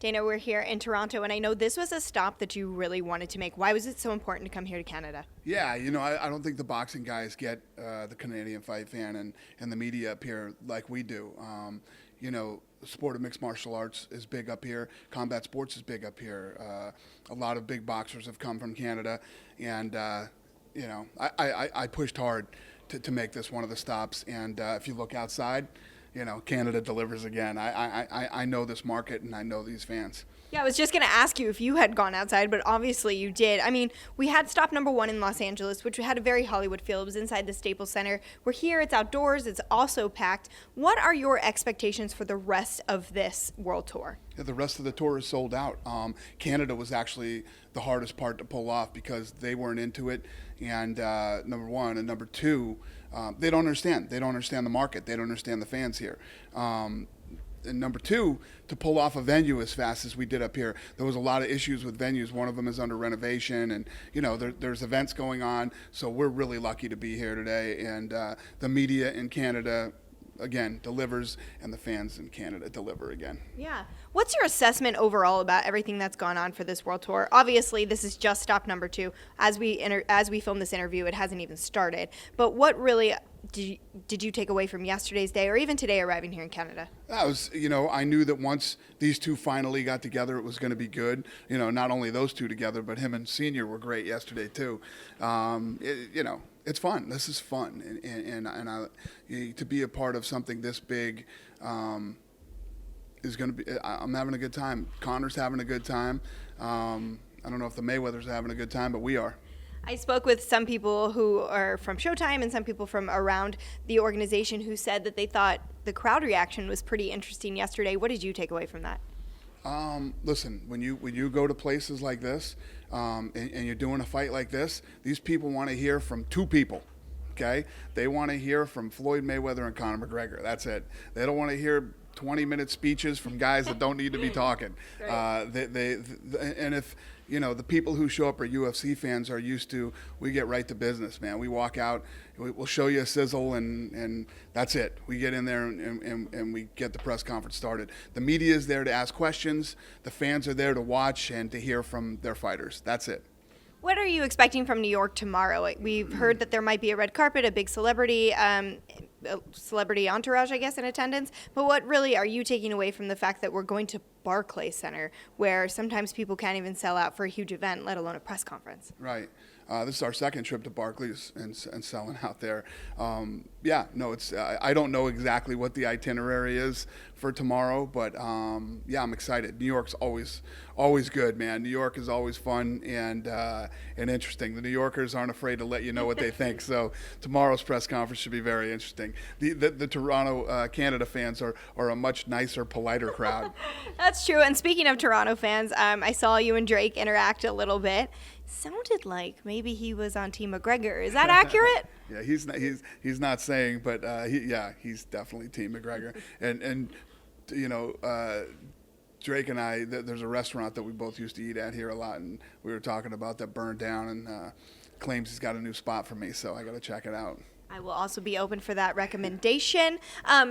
Dana, we're here in Toronto, and I know this was a stop that you really wanted to make. Why was it so important to come here to Canada? Yeah, I don't think the boxing guys get the Canadian fight fan and the media up here like we do. The sport of mixed martial arts is big up here. Combat sports is big up here. A lot of big boxers have come from Canada, and I pushed hard to make this one of the stops. And if you look outside, Canada delivers again. I know this market and I know these fans. Yeah, I was just going to ask you if you had gone outside, but obviously you did. I mean, we had stop number 1 in Los Angeles, which had a very Hollywood feel. It was inside the Staples Center. We're here, it's outdoors, it's also packed. What are your expectations for the rest of this World Tour? Yeah, the rest of the tour is sold out. Canada was actually the hardest part to pull off because they weren't into it, and number one. And number two, they don't understand. They don't understand the market. They don't understand the fans here. And number two, to pull off a venue as fast as we did up here, there was a lot of issues with venues. One of them is under renovation, and there's events going on. So we're really lucky to be here today. And the media in Canada, again, delivers, and the fans in Canada deliver again. Yeah. What's your assessment overall about everything that's gone on for this World Tour? Obviously, this is just stop number 2. As we film this interview, it hasn't even started. But what really did you take away from yesterday's day, or even today arriving here in Canada? I knew that once these two finally got together, it was going to be good. Not only those two together, but him and Senior were great yesterday too. It's fun. This is fun, and to be a part of something this big is going to be. I'm having a good time. Connor's having a good time. I don't know if the Mayweathers are having a good time, but we are. I spoke with some people who are from Showtime and some people from around the organization who said that they thought the crowd reaction was pretty interesting yesterday. What did you take away from that? Listen, when you go to places like this and you're doing a fight like this, these people want to hear from two people. Okay, they want to hear from Floyd Mayweather and Conor McGregor. That's it. They don't want to hear 20-minute speeches from guys that don't need to be talking. Right. And if the people who show up are UFC fans are used to, we get right to business, man. We walk out, we'll show you a sizzle, and that's it. We get in there and we get the press conference started. The media is there to ask questions. The fans are there to watch and to hear from their fighters. That's it. What are you expecting from New York tomorrow? We've heard that there might be a red carpet, a big celebrity entourage, I guess, in attendance. But what really are you taking away from the fact that we're going to Barclays Center, where sometimes people can't even sell out for a huge event, let alone a press conference? Right. This is our second trip to Barclays and selling out there. I don't know exactly what the itinerary is for tomorrow, but I'm excited. New York's always good, man. New York is always fun and interesting. The New Yorkers aren't afraid to let you know what they think. So tomorrow's press conference should be very interesting. The Toronto, Canada fans are a much nicer, politer crowd. That's true. And speaking of Toronto fans, I saw you and Drake interact a little bit. Sounded like maybe he was on Team McGregor. Is that accurate? Yeah, he's not saying, but he's definitely Team McGregor. And Drake and I, there's a restaurant that we both used to eat at here a lot, and we were talking about that burned down, and claims he's got a new spot for me, so I got to check it out. I will also be open for that recommendation.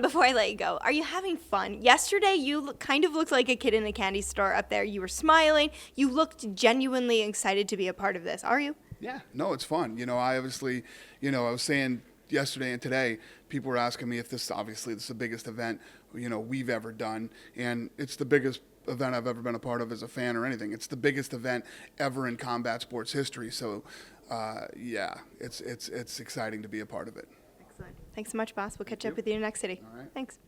Before I let you go, are you having fun? Yesterday, you kind of looked like a kid in a candy store up there. You were smiling. You looked genuinely excited to be a part of this. Are you? Yeah. No, it's fun. I obviously, I was saying yesterday and today, people were asking me if this is the biggest event, we've ever done. And it's the biggest event I've ever been a part of as a fan or anything. It's the biggest event ever in combat sports history. So, it's exciting to be a part of it. Excellent. Thanks so much, boss. We'll catch up with you in the next city. All right. Thanks.